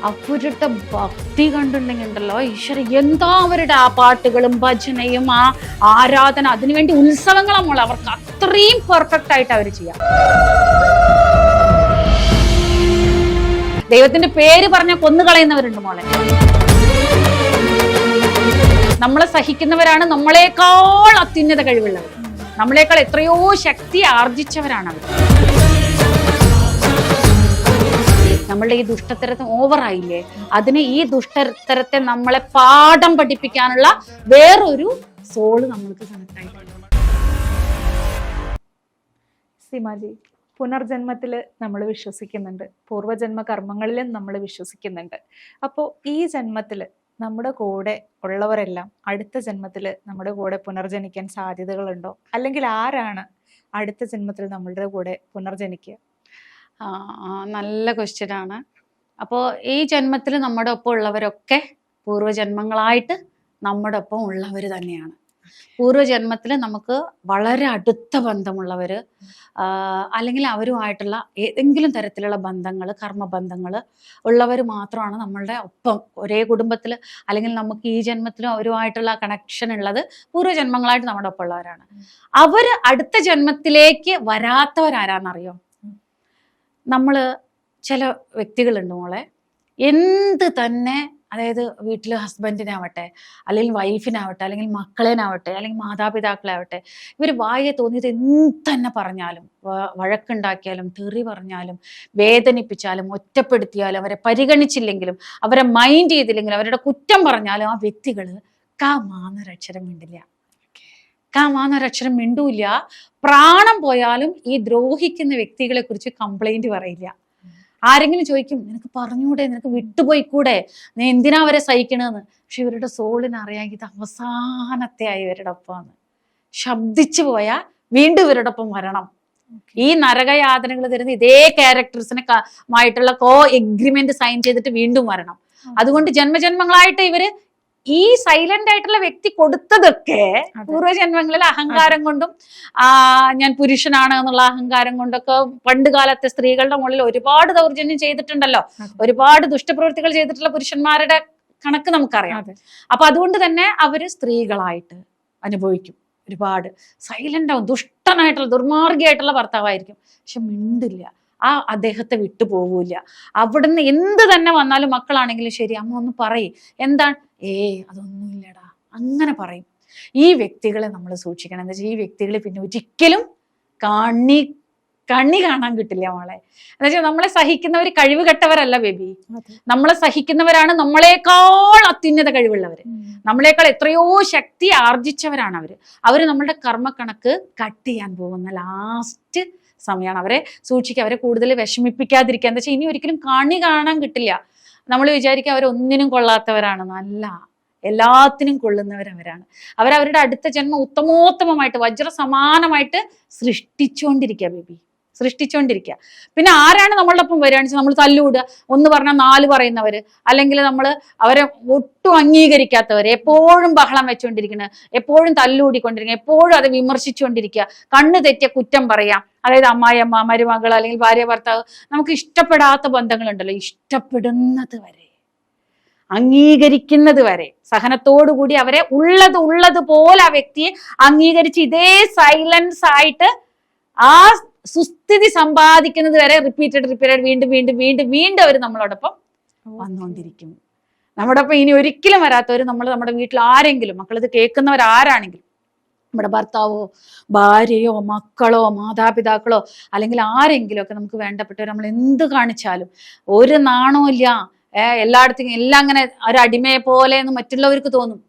അവരുടെ ഭക്തി കണ്ടിട്ടുണ്ടെങ്കിൽ ഉണ്ടല്ലോ ഈശ്വര, എന്താ അവരുടെ ആ പാട്ടുകളും ഭജനയും ആ ആരാധന, അതിനുവേണ്ടി ഉത്സവങ്ങളാ മോളെ. അവർക്ക് അത്രയും പെർഫെക്റ്റ് ആയിട്ട് അവർ ചെയ്യാം. ദൈവത്തിന്റെ പേര് പറഞ്ഞ കൊന്നുകളയുന്നവരുണ്ട് മോളെ. നമ്മളെ സഹിക്കുന്നവരാണ് നമ്മളെക്കാൾ അത്യുന്നത കഴിവുള്ളവർ, നമ്മളെക്കാൾ എത്രയോ ശക്തി ആർജിച്ചവരാണ് അവർ. നമ്മളുടെ ഈ ദുഷ്ടത്തരത്തെ ഓവറായില്ലേ, അതിന് ഈ ദുഷ്ടത്തരത്തെ നമ്മളെ പാഠം പഠിപ്പിക്കാനുള്ള വേറൊരു സോള് നമ്മൾക്ക് കണക്ട് ആയിട്ടുണ്ട്. സീമാജി, പുനർജന്മത്തില് നമ്മൾ വിശ്വസിക്കുന്നുണ്ട്, പൂർവ്വജന്മ കർമ്മങ്ങളിലും നമ്മൾ വിശ്വസിക്കുന്നുണ്ട്. അപ്പോൾ ഈ ജന്മത്തില് നമ്മുടെ കൂടെ ഉള്ളവരെല്ലാം അടുത്ത ജന്മത്തില് നമ്മുടെ കൂടെ പുനർജനിക്കാൻ സാധ്യതകളുണ്ടോ? അല്ലെങ്കിൽ ആരാണ് അടുത്ത ജന്മത്തിൽ നമ്മളുടെ കൂടെ പുനർജനിക്കുക? നല്ല ക്വസ്റ്റ്യൻ ആണ്. അപ്പോൾ ഈ ജന്മത്തിൽ നമ്മുടെ ഒപ്പം ഉള്ളവരൊക്കെ പൂർവ്വജന്മങ്ങളായിട്ട് നമ്മുടെ ഒപ്പം ഉള്ളവർ തന്നെയാണ്. പൂർവ്വജന്മത്തിൽ നമുക്ക് വളരെ അടുത്ത ബന്ധമുള്ളവർ, അല്ലെങ്കിൽ അവരുമായിട്ടുള്ള ഏതെങ്കിലും തരത്തിലുള്ള ബന്ധങ്ങൾ, കർമ്മബന്ധങ്ങൾ ഉള്ളവർ മാത്രമാണ് നമ്മളുടെ ഒപ്പം. ഒരേ കുടുംബത്തിൽ അല്ലെങ്കിൽ നമുക്ക് ഈ ജന്മത്തിലും അവരുമായിട്ടുള്ള കണക്ഷൻ ഉള്ളത് പൂർവ്വജന്മങ്ങളായിട്ട് നമ്മുടെ ഒപ്പം ഉള്ളവരാണ്. അവർ അടുത്ത ജന്മത്തിലേക്ക് വരാത്തവരാരാന്നറിയോ? നമ്മൾ ചില വ്യക്തികളുണ്ട് മോളെ, എന്ത് തന്നെ, അതായത് വീട്ടിൽ ഹസ്ബൻഡിനാവട്ടെ അല്ലെങ്കിൽ വൈഫിനാവട്ടെ അല്ലെങ്കിൽ മക്കളേനാവട്ടെ അല്ലെങ്കിൽ മാതാപിതാക്കളാവട്ടെ, ഇവർ വായെ തോന്നിയത് എന്ത് തന്നെ പറഞ്ഞാലും, വഴക്കുണ്ടാക്കിയാലും തെറി പറഞ്ഞാലും വേദനിപ്പിച്ചാലും ഒറ്റപ്പെടുത്തിയാലും അവരെ പരിഗണിച്ചില്ലെങ്കിലും അവരെ മൈൻഡ് ചെയ്തില്ലെങ്കിലും അവരുടെ കുറ്റം പറഞ്ഞാലും ആ വ്യക്തികൾ കാമാന്നൊരക്ഷരം മിണ്ടില്ല. കാമാന്നൊരക്ഷരം മിണ്ടൂല്ല. പ്രാണം പോയാലും ഈ ദ്രോഹിക്കുന്ന വ്യക്തികളെ കുറിച്ച് കംപ്ലൈന്റ് പറയില്ല. ആരെങ്കിലും ചോദിക്കും, നിനക്ക് പറഞ്ഞൂടെ, നിനക്ക് വിട്ടുപോയിക്കൂടെ, നീ എന്തിനാ അവരെ സഹിക്കണെന്ന്. പക്ഷെ ഇവരുടെ സോളിന് അറിയാമെങ്കിൽ ഇത് അവസാനത്തെ ആയി ഇവരുടെ ഒപ്പമാണ്. ശബ്ദിച്ചു പോയാൽ വീണ്ടും ഇവരുടെ ഒപ്പം വരണം. ഈ നരകയാതനകൾ തരുന്ന ഇതേ ക്യാരക്ടേഴ്സിനെ ആയിട്ടുള്ള എഗ്രിമെന്റ് സൈൻ ചെയ്തിട്ട് വീണ്ടും വരണം. അതുകൊണ്ട് ജന്മജന്മങ്ങളായിട്ട് ഇവര് ഈ സൈലന്റ് ആയിട്ടുള്ള വ്യക്തി കൊടുത്തതൊക്കെ പൂർവ്വജന്മങ്ങളിൽ അഹങ്കാരം കൊണ്ടും ഞാൻ പുരുഷനാണ് എന്നുള്ള അഹങ്കാരം കൊണ്ടൊക്കെ പണ്ട് കാലത്തെ സ്ത്രീകളുടെ മുകളിൽ ഒരുപാട് ദൗർജന്യം ചെയ്തിട്ടുണ്ടല്ലോ, ഒരുപാട് ദുഷ്ടപ്രവൃത്തികൾ ചെയ്തിട്ടുള്ള പുരുഷന്മാരുടെ കണക്ക് നമുക്കറിയാം. അപ്പൊ അതുകൊണ്ട് തന്നെ അവര് സ്ത്രീകളായിട്ട് അനുഭവിക്കും. ഒരുപാട് സൈലന്റ് ആവും, ദുഷ്ടനായിട്ടുള്ള ദുർമാർഗിയായിട്ടുള്ള ഭർത്താവായിരിക്കും, പക്ഷെ മിണ്ടില്ല, അദ്ദേഹത്തെ വിട്ടു പോകൂല. അവിടുന്ന് എന്ത് തന്നെ വന്നാലും മക്കളാണെങ്കിലും ശരി, അമ്മ ഒന്ന് പറയും, എന്താണ്, അതൊന്നുമില്ലടാ, അങ്ങനെ പറയും. ഈ വ്യക്തികളെ നമ്മൾ സൂക്ഷിക്കണം. എന്താ വെച്ചാൽ ഈ വ്യക്തികളെ പിന്നെ ഒരിക്കലും കണ്ണി കാണാൻ കിട്ടില്ല മോളെ. എന്താ വെച്ചാൽ നമ്മളെ സഹിക്കുന്നവർ കഴിവ് കെട്ടവരല്ല ബേബി, നമ്മളെ സഹിക്കുന്നവരാണ് നമ്മളെക്കാൾ അത്യുന്നത കഴിവുള്ളവര്, നമ്മളെക്കാൾ എത്രയോ ശക്തി ആർജിച്ചവരാണ് അവര് നമ്മളുടെ കർമ്മക്കണക്ക് കട്ട് ചെയ്യാൻ പോകുന്ന ലാസ്റ്റ് സമയമാണ്. അവരെ സൂക്ഷിക്കുക, അവരെ കൂടുതൽ വിഷമിപ്പിക്കാതിരിക്കുക. എന്താ വെച്ചാൽ ഇനി ഒരിക്കലും കാണാൻ കിട്ടില്ല. നമ്മൾ വിചാരിക്കുക അവരൊന്നിനും കൊള്ളാത്തവരാണെന്ന്. അല്ല, എല്ലാത്തിനും കൊള്ളുന്നവരവരാണ്. അവരവരുടെ അടുത്ത ജന്മം ഉത്തമോത്തമമായിട്ട് വജ്രസമാനമായിട്ട് സൃഷ്ടിച്ചുകൊണ്ടിരിക്കുക ബേബി, സൃഷ്ടിച്ചുകൊണ്ടിരിക്കുക. പിന്നെ ആരാണ് നമ്മളുടെ ഒപ്പം വരികയാണെന്ന് വെച്ചാൽ നമ്മൾ തല്ലുകൂടുക, ഒന്ന് പറഞ്ഞാൽ 4 പറയുന്നവര്, അല്ലെങ്കിൽ നമ്മൾ അവരെ ഒട്ടും അംഗീകരിക്കാത്തവര്, എപ്പോഴും ബഹളം വെച്ചുകൊണ്ടിരിക്കുന്നത്, എപ്പോഴും തല്ലുകൂടിക്കൊണ്ടിരിക്കുക, എപ്പോഴും അത് വിമർശിച്ചുകൊണ്ടിരിക്കുക, കണ്ണ് തെറ്റിയ കുറ്റം പറയാം. അതായത് അമ്മായിയമ്മ, മരുമകൾ അല്ലെങ്കിൽ ഭാര്യ ഭർത്താവ്, നമുക്ക് ഇഷ്ടപ്പെടാത്ത ബന്ധങ്ങളുണ്ടല്ലോ, ഇഷ്ടപ്പെടുന്നത് വരെ, അംഗീകരിക്കുന്നത് വരെ സഹനത്തോടുകൂടി അവരെ ഉള്ളതുപോലെ ആ വ്യക്തിയെ അംഗീകരിച്ച് ഇതേ സൈലൻസ് ആയിട്ട് ആ സുസ്ഥിതി സമ്പാദിക്കുന്നത് വരെ റിപ്പീറ്റഡ് വീണ്ടും അവർ നമ്മളോടൊപ്പം വന്നുകൊണ്ടിരിക്കും. നമ്മുടെ ഒപ്പം ഇനി ഒരിക്കലും വരാത്തവർ നമ്മുടെ വീട്ടിൽ ആരെങ്കിലും, മക്കളിത് കേൾക്കുന്നവരാരാണെങ്കിലും, നമ്മുടെ ഭർത്താവോ ഭാര്യയോ മക്കളോ മാതാപിതാക്കളോ അല്ലെങ്കിൽ ആരെങ്കിലും ഒക്കെ നമുക്ക് വേണ്ടപ്പെട്ടവർ, നമ്മൾ എന്ത് കാണിച്ചാലും ഒരു നാണമില്ല, എല്ലായിടത്തും എല്ലാം അങ്ങനെ ഒരു അടിമയെ പോലെ എന്ന് മറ്റുള്ളവർക്ക് തോന്നും.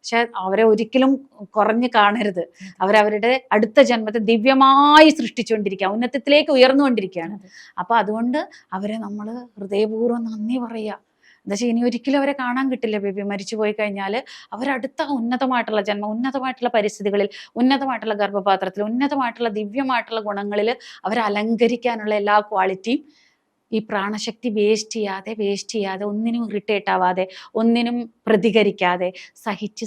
പക്ഷെ അവരെ ഒരിക്കലും കുറഞ്ഞു കാണരുത്. അവരവരുടെ അടുത്ത ജന്മത്തെ ദിവ്യമായി സൃഷ്ടിച്ചുകൊണ്ടിരിക്കുക, ഉന്നതത്തിലേക്ക് ഉയർന്നുകൊണ്ടിരിക്കുകയാണ്. അപ്പൊ അതുകൊണ്ട് അവരെ നമ്മൾ ഹൃദയപൂർവ്വം നന്ദി പറയുക. എന്താ വെച്ചാൽ ഇനി ഒരിക്കലും അവരെ കാണാൻ കിട്ടില്ല ബേബി. മരിച്ചു പോയി കഴിഞ്ഞാൽ അവരടുത്ത ഉന്നതമായിട്ടുള്ള ജന്മം, ഉന്നതമായിട്ടുള്ള പരിസ്ഥിതികളിൽ, ഉന്നതമായിട്ടുള്ള ഗർഭപാത്രത്തിൽ, ഉന്നതമായിട്ടുള്ള ദിവ്യമായിട്ടുള്ള ഗുണങ്ങളിൽ അവരെ അലങ്കരിക്കാനുള്ള എല്ലാ ക്വാളിറ്റിയും ഈ പ്രാണശക്തി വേസ്റ്റ് ചെയ്യാതെ ഒന്നിനും ഇറിറ്റേറ്റ് ആവാതെ, ഒന്നിനും പ്രതികരിക്കാതെ സഹിച്ച്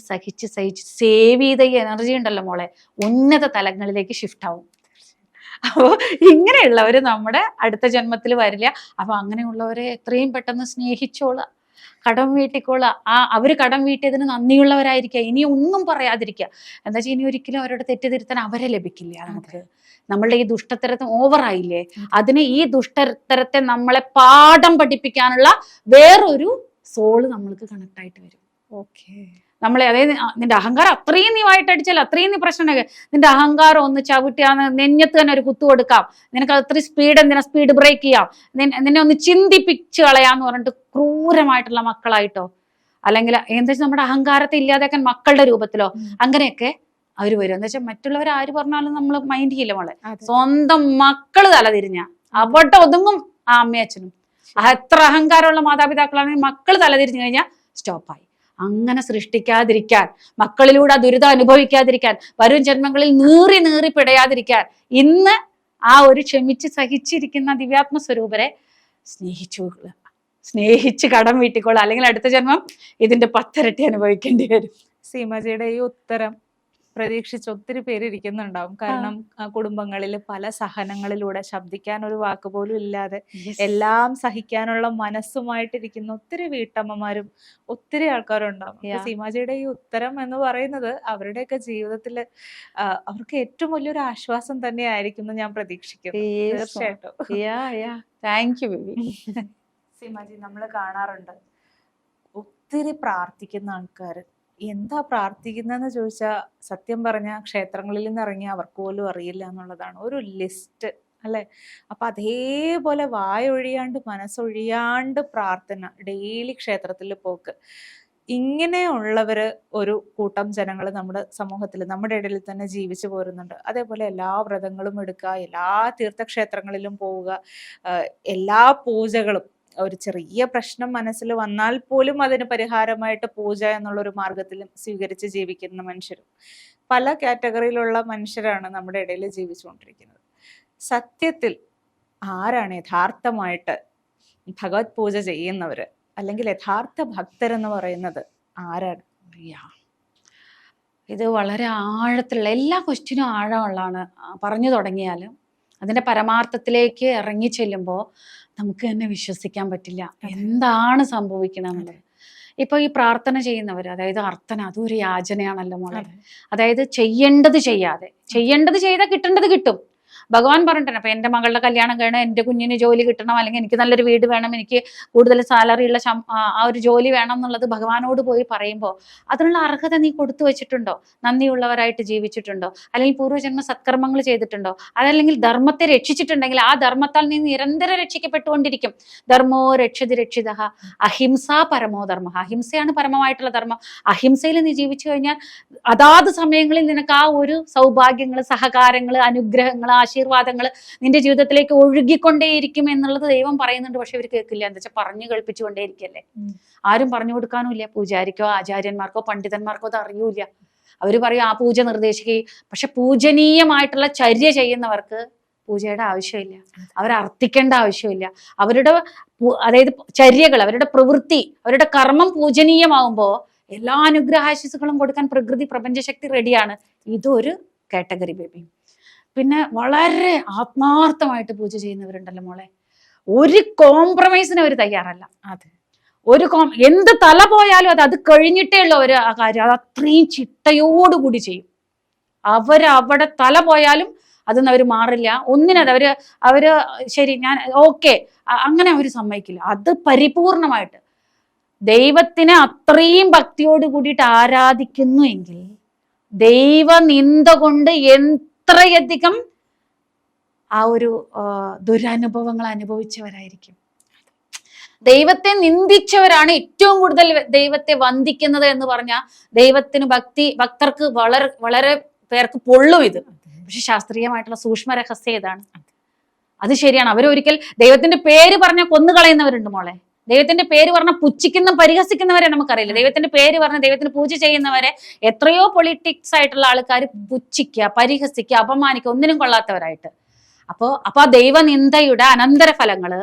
സേവ് ചെയ്ത ഈ എനർജി ഉണ്ടല്ലോ മോളെ, ഉന്നത തലങ്ങളിലേക്ക് ഷിഫ്റ്റ് ആവും. അപ്പോൾ ഇങ്ങനെയുള്ളവർ നമ്മുടെ അടുത്ത ജന്മത്തിൽ വരില്ല. അപ്പൊ അങ്ങനെയുള്ളവരെ എത്രയും പെട്ടെന്ന് സ്നേഹിച്ചോളുക, കടം വീട്ടിക്കോളുക. അവര് കടം വീട്ടിയതിന് നന്ദിയുള്ളവരായിരിക്കുക, ഇനി ഒന്നും പറയാതിരിക്കുക. എന്താ വെച്ചാൽ ഇനി ഒരിക്കലും അവരുടെ തെറ്റുതിരുത്താൻ അവരെ ലഭിക്കില്ല. നമുക്ക് നമ്മളുടെ ഈ ദുഷ്ടത്തരത്തെ ഓവറായില്ലേ, അതിന് ഈ ദുഷ്ടത്തരത്തെ നമ്മളെ പാഠം പഠിപ്പിക്കാനുള്ള വേറൊരു സോള് നമ്മൾക്ക് കണക്ട് ആയിട്ട് വരും. ഓക്കെ, നമ്മളെ അതായത് നിന്റെ അഹങ്കാരം അത്രയും നീ വായിട്ടടിച്ചാൽ അത്രയും നീ പ്രശ്നം, നിന്റെ അഹങ്കാരം ഒന്ന് ചവിട്ടിയാന്ന് നെഞ്ഞത്ത് തന്നെ ഒരു കുത്തു കൊടുക്കാം, നിനക്ക് അത്രയും സ്പീഡ് എന്തിനാ, സ്പീഡ് ബ്രേക്ക് ചെയ്യാം, നിന്നെ ഒന്ന് ചിന്തിപ്പിച്ച് കളയാന്ന് പറഞ്ഞിട്ട് ക്രൂരമായിട്ടുള്ള മക്കളായിട്ടോ, അല്ലെങ്കിൽ എന്താ വെച്ചാൽ നമ്മുടെ അഹങ്കാരത്തെ ഇല്ലാതാക്കാൻ മക്കളുടെ രൂപത്തിലോ അങ്ങനെയൊക്കെ അവര് വരും. എന്താ വെച്ചാൽ മറ്റുള്ളവർ ആര് പറഞ്ഞാലും നമ്മൾ മൈൻഡ് ചെയ്യില്ല മോളെ. സ്വന്തം മക്കള് തലതിരിഞ്ഞ അവിടെ ഒതുങ്ങും ആ അമ്മയും അച്ഛനും. എത്ര അഹങ്കാരമുള്ള മാതാപിതാക്കളാണെങ്കിൽ മക്കള് തലതിരിഞ്ഞു കഴിഞ്ഞാൽ സ്റ്റോപ്പായി. അങ്ങനെ സൃഷ്ടിക്കാതിരിക്കാൻ, മക്കളിലൂടെ ആ ദുരിതം അനുഭവിക്കാതിരിക്കാൻ, വരും ജന്മങ്ങളിൽ നീറി നീറി പിടയാതിരിക്കാൻ ഇന്ന് ആ ഒരു ക്ഷമിച്ച് സഹിച്ചിരിക്കുന്ന ദിവ്യാത്മ സ്വരൂപരെ സ്നേഹിച്ച് കടം വീട്ടിക്കോളാം, അല്ലെങ്കിൽ അടുത്ത ജന്മം ഇതിന്റെ 10 ഇരട്ടി അനുഭവിക്കേണ്ടി വരും. സീമാജിയുടെ ഈ ഉത്തരം പ്രതീക്ഷിച്ച് ഒത്തിരി പേര് ഇരിക്കുന്നുണ്ടാവും. കാരണം കുടുംബങ്ങളിൽ പല സഹനങ്ങളിലൂടെ ശബ്ദിക്കാൻ ഒരു വാക്ക് പോലും ഇല്ലാതെ എല്ലാം സഹിക്കാനുള്ള മനസ്സുമായിട്ടിരിക്കുന്ന ഒത്തിരി വീട്ടമ്മമാരും ഒത്തിരി ആൾക്കാരും ഉണ്ടാവും. സീമാജിയുടെ ഈ ഉത്തരം എന്ന് പറയുന്നത് അവരുടെയൊക്കെ ജീവിതത്തിൽ അവർക്ക് ഏറ്റവും വലിയൊരു ആശ്വാസം തന്നെ ആയിരിക്കും എന്ന് ഞാൻ പ്രതീക്ഷിക്കുന്നു. തീർച്ചയായിട്ടും. സീമാജി, നമ്മൾ കാണാറുണ്ട് ഒത്തിരി പ്രാർത്ഥിക്കുന്ന ആൾക്കാർ. എന്താ പ്രാർത്ഥിക്കുന്നതെന്ന് ചോദിച്ചാൽ സത്യം പറഞ്ഞാൽ ക്ഷേത്രങ്ങളിൽ നിന്ന് ഇറങ്ങി അവർക്ക് പോലും അറിയില്ല എന്നുള്ളതാണ് ഒരു ലിസ്റ്റ്, അല്ലെ? അപ്പൊ അതേപോലെ വായൊഴിയാണ്ട് മനസ്സൊഴിയാണ്ട് പ്രാർത്ഥന, ഡെയിലി ക്ഷേത്രത്തിൽ പോക്ക്, ഇങ്ങനെയുള്ളവര് ഒരു കൂട്ടം ജനങ്ങൾ നമ്മുടെ സമൂഹത്തിൽ, നമ്മുടെ ഇടയിൽ തന്നെ ജീവിച്ചു പോരുന്നുണ്ട്. അതേപോലെ എല്ലാ വ്രതങ്ങളും എടുക്കുക, എല്ലാ തീർത്ഥക്ഷേത്രങ്ങളിലും പോവുക, എല്ലാ പൂജകളും, ഒരു ചെറിയ പ്രശ്നം മനസ്സിൽ വന്നാൽ പോലും അതിന് പരിഹാരമായിട്ട് പൂജ എന്നുള്ളൊരു മാർഗത്തിലും സ്വീകരിച്ച് ജീവിക്കുന്ന മനുഷ്യരും പല കാറ്റഗറിയിലുള്ള മനുഷ്യരാണ് നമ്മുടെ ഇടയിൽ ജീവിച്ചുകൊണ്ടിരിക്കുന്നത്. സത്യത്തിൽ ആരാണ് യഥാർത്ഥമായിട്ട് ഭഗവത് പൂജ ചെയ്യുന്നവര്, അല്ലെങ്കിൽ യഥാർത്ഥ ഭക്തരെന്ന് പറയുന്നത് ആരാണ്? ഇത് വളരെ ആഴത്തിലുള്ള, എല്ലാ ക്വസ്റ്റ്യനും ആഴമുള്ളതാണ്. പറഞ്ഞു തുടങ്ങിയാലും അതിന്റെ പരമാർത്ഥത്തിലേക്ക് ഇറങ്ങി ചെല്ലുമ്പോൾ നമുക്ക് തന്നെ വിശ്വസിക്കാൻ പറ്റില്ല എന്താണ് സംഭവിക്കണമെന്നുള്ളത്. ഇപ്പൊ ഈ പ്രാർത്ഥന ചെയ്യുന്നവർ, അതായത് അർത്ഥന, അതൊരു യാചനയാണല്ലോ മോളെ. അതായത് ചെയ്യേണ്ടത് ചെയ്താൽ കിട്ടേണ്ടത് കിട്ടും. ഭഗവാൻ പറഞ്ഞിട്ടുണ്ട്, അപ്പൊ എന്റെ മകളുടെ കല്യാണം കഴിയണം, എന്റെ കുഞ്ഞിന് ജോലി കിട്ടണം, അല്ലെങ്കിൽ എനിക്ക് നല്ലൊരു വീട് വേണം, എനിക്ക് കൂടുതൽ സാലറി ഉള്ള ആ ഒരു ജോലി വേണം എന്നുള്ളത് ഭഗവാനോട് പോയി പറയുമ്പോൾ അതിനുള്ള അർഹത നീ കൊടുത്തു വെച്ചിട്ടുണ്ടോ? നന്ദിയുള്ളവരായിട്ട് ജീവിച്ചിട്ടുണ്ടോ? അല്ലെങ്കിൽ പൂർവ്വജന്മ സത്കർമ്മങ്ങൾ ചെയ്തിട്ടുണ്ടോ? അതല്ലെങ്കിൽ ധർമ്മത്തെ രക്ഷിച്ചിട്ടുണ്ടെങ്കിൽ ആ ധർമ്മത്താൽ നീ നിരന്തരം രക്ഷിക്കപ്പെട്ടുകൊണ്ടിരിക്കും. ധർമ്മോ രക്ഷതി രക്ഷിതഃ അഹിംസാ പരമോ ധർമ്മ. അഹിംസയാണ് പരമമായിട്ടുള്ള ധർമ്മം. അഹിംസയിൽ നീ ജീവിച്ചു കഴിഞ്ഞാൽ അതാത് സമയങ്ങളിൽ നിനക്ക് ആ ഒരു സൗഭാഗ്യങ്ങൾ, സഹകാരങ്ങൾ, അനുഗ്രഹങ്ങൾ, ആശീർവാദങ്ങൾ നിന്റെ ജീവിതത്തിലേക്ക് ഒഴുകിക്കൊണ്ടേയിരിക്കും എന്നുള്ളത് ദൈവം പറയുന്നുണ്ട്. പക്ഷെ ഇവർ കേൾക്കില്ല. എന്താ വെച്ചാൽ പറഞ്ഞു കേൾപ്പിച്ചുകൊണ്ടേയിരിക്കല്ലേ. ആരും പറഞ്ഞു കൊടുക്കാനുമില്ല. പൂജാരിക്കോ ആചാര്യന്മാർക്കോ പണ്ഡിതന്മാർക്കോ അത് അറിയൂല. അവർ പറയും ആ പൂജ നിർദ്ദേശിക്കുകയും, പക്ഷെ പൂജനീയമായിട്ടുള്ള ചര്യ ചെയ്യുന്നവർക്ക് പൂജയുടെ ആവശ്യമില്ല, അവരർത്ഥിക്കേണ്ട ആവശ്യമില്ല. അവരുടെ അതായത് ചര്യകൾ, അവരുടെ പ്രവൃത്തി, അവരുടെ കർമ്മം പൂജനീയമാകുമ്പോൾ എല്ലാ അനുഗ്രഹാശിസുകളും കൊടുക്കാൻ പ്രകൃതി പ്രപഞ്ചശക്തി റെഡിയാണ്. ഇതൊരു കാറ്റഗറി ബേബി. പിന്നെ വളരെ ആത്മാർത്ഥമായിട്ട് പൂജ ചെയ്യുന്നവരുണ്ടല്ലോ മോളെ, ഒരു കോംപ്രമൈസിന് അവർ തയ്യാറല്ല. അതെ, എന്ത് തല പോയാലും അത് കഴിഞ്ഞിട്ടേ ഉള്ള ഒരു ആ കാര്യം, അത് അത്രയും ചിട്ടയോടുകൂടി ചെയ്യും. അവിടെ തല പോയാലും അതൊന്നും അവർ മാറില്ല. ഒന്നിനത് അവര് ശരി ഞാൻ ഓക്കെ അങ്ങനെ അവർ സമ്മതിക്കില്ല. അത് പരിപൂർണമായിട്ട് ദൈവത്തിനെ അത്രയും ഭക്തിയോട് കൂടിയിട്ട് ആരാധിക്കുന്നു എങ്കിൽ ദൈവനിന്ദ കൊണ്ട് എത്രയധികം ആ ഒരു ദുരനുഭവങ്ങൾ അനുഭവിച്ചവരായിരിക്കും. ദൈവത്തെ നിന്ദിച്ചവരാണ് ഏറ്റവും കൂടുതൽ ദൈവത്തെ വന്ദിക്കുന്നത് എന്ന് പറഞ്ഞാൽ ദൈവത്തിന് ഭക്തർക്ക് വളരെ വളരെ പേർക്ക് പൊള്ളും ഇത്. പക്ഷെ ശാസ്ത്രീയമായിട്ടുള്ള സൂക്ഷ്മ രഹസ്യം ഇതാണ്. അത് ശരിയാണ്. അവരൊരിക്കൽ ദൈവത്തിന്റെ പേര് പറഞ്ഞാൽ കൊന്നുകളയുന്നവരുണ്ട് മോളെ. ദൈവത്തിന്റെ പേര് പറഞ്ഞ പുച്ഛിക്കുന്ന പരിഹസിക്കുന്നവരെ നമുക്കറിയില്ല. ദൈവത്തിന്റെ പേര് പറഞ്ഞ ദൈവത്തിന് പൂജ ചെയ്യുന്നവരെ എത്രയോ പൊളിറ്റിക്സ് ആയിട്ടുള്ള ആൾക്കാർ പുച്ഛിക്കുക, പരിഹസിക്കുക, അപമാനിക്കുക, ഒന്നിനും കൊള്ളാത്തവരായിട്ട്. അപ്പൊ ആ ദൈവനിന്ദയുടെ അനന്തര ഫലങ്ങള്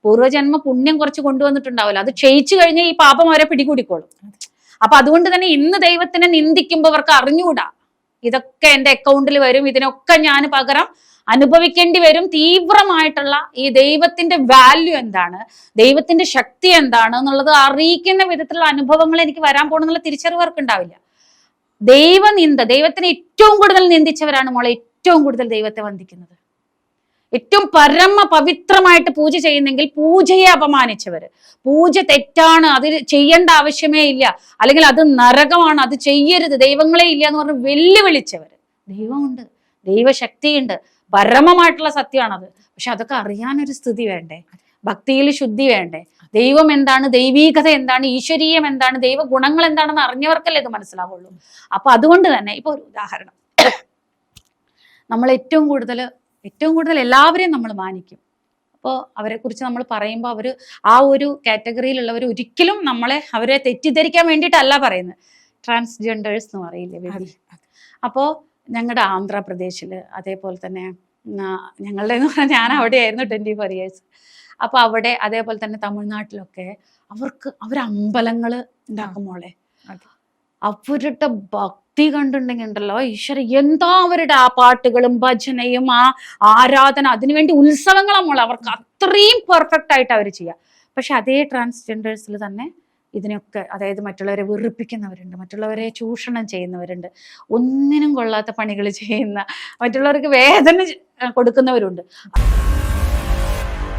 പൂർവ്വജന്മ പുണ്യം കുറച്ച് കൊണ്ടുവന്നിട്ടുണ്ടാവില്ല. അത് ക്ഷയിച്ചു കഴിഞ്ഞാൽ ഈ പാപം അവരെ പിടികൂടിക്കോളും. അപ്പൊ അതുകൊണ്ട് തന്നെ ഇന്ന് ദൈവത്തിനെ നിന്ദിക്കുമ്പോൾ അവർക്ക് അറിഞ്ഞുകൂടാ ഇതൊക്കെ എന്റെ അക്കൗണ്ടിൽ വരും, ഇതിനൊക്കെ ഞാൻ പകരം അനുഭവിക്കേണ്ടി വരും. തീവ്രമായിട്ടുള്ള ഈ ദൈവത്തിന്റെ വാല്യൂ എന്താണ്, ദൈവത്തിന്റെ ശക്തി എന്താണ് എന്നുള്ളത് അറിയിക്കുന്ന വിധത്തിലുള്ള അനുഭവങ്ങൾ എനിക്ക് വരാൻ പോകണമെന്നുള്ള തിരിച്ചറിവ് അവർക്ക് ഉണ്ടാവില്ല. ദൈവത്തിനെ ഏറ്റവും കൂടുതൽ നിന്ദിച്ചവരാണ് മോളെ ഏറ്റവും കൂടുതൽ ദൈവത്തെ വന്ദിക്കുന്നത്. ഏറ്റവും പരമ പവിത്രമായിട്ട് പൂജ ചെയ്യുന്നെങ്കിൽ പൂജയെ അപമാനിച്ചവര്, പൂജ തെറ്റാണ്, അത് ചെയ്യേണ്ട ആവശ്യമേ ഇല്ല, അല്ലെങ്കിൽ അത് നരകമാണ്, അത് ചെയ്യരുത്, ദൈവങ്ങളെ ഇല്ല എന്ന് പറഞ്ഞ് വെല്ലുവിളിച്ചവര്. ദൈവമുണ്ട്, ദൈവശക്തിയുണ്ട്, പരമമായിട്ടുള്ള സത്യമാണത്. പക്ഷെ അതൊക്കെ അറിയാനൊരു സ്ഥിതി വേണ്ടേ, ഭക്തിയിൽ ശുദ്ധി വേണ്ടേ, ദൈവം എന്താണ്, ദൈവീകത എന്താണ്, ഈശ്വരീയം എന്താണ്, ദൈവ ഗുണങ്ങൾ എന്താണെന്ന് അറിഞ്ഞവർക്കല്ലേ ഇത് മനസ്സിലാവുള്ളൂ. അപ്പൊ അതുകൊണ്ട് തന്നെ ഇപ്പൊ ഒരു ഉദാഹരണം, നമ്മൾ ഏറ്റവും കൂടുതൽ എല്ലാവരെയും നമ്മൾ മാനിക്കും. അപ്പോൾ അവരെ കുറിച്ച് നമ്മൾ പറയുമ്പോൾ അവർ ആ ഒരു കാറ്റഗറിയിലുള്ളവർ ഒരിക്കലും അവരെ തെറ്റിദ്ധരിക്കാൻ വേണ്ടിയിട്ടല്ല പറയുന്നത്. ട്രാൻസ്ജെൻഡേഴ്സ് എന്ന് പറയില്ലേ ബേബി. അപ്പോൾ ഞങ്ങളുടെ ആന്ധ്രാപ്രദേശിൽ, അതേപോലെ തന്നെ ഞങ്ങളുടെ എന്ന് പറഞ്ഞാൽ ഞാൻ അവിടെയായിരുന്നു 24 years. അപ്പോൾ അവിടെ അതേപോലെ തന്നെ തമിഴ്നാട്ടിലൊക്കെ അവർ അമ്പലങ്ങൾ ഉണ്ടാക്കുമ്പോളെ അവരുടെ ഭക്തി കണ്ടിട്ടുണ്ടെങ്കിൽ ഉണ്ടല്ലോ, ഈശ്വര എന്താ അവരുടെ ആ പാട്ടുകളും ഭജനയും ആ ആരാധന, അതിനുവേണ്ടി ഉത്സവങ്ങളാണ് അവർക്ക് അത്രയും പെർഫെക്റ്റ് ആയിട്ട് അവർ ചെയ്യുക. പക്ഷെ അതേ ട്രാൻസ്ജെൻഡേഴ്സിൽ തന്നെ ഇതിനൊക്കെ, അതായത് മറ്റുള്ളവരെ വെറുപ്പിക്കുന്നവരുണ്ട്, മറ്റുള്ളവരെ ചൂഷണം ചെയ്യുന്നവരുണ്ട്, ഒന്നിനും കൊള്ളാത്ത പണികൾ ചെയ്യുന്ന, മറ്റുള്ളവർക്ക് വേദന കൊടുക്കുന്നവരുണ്ട്.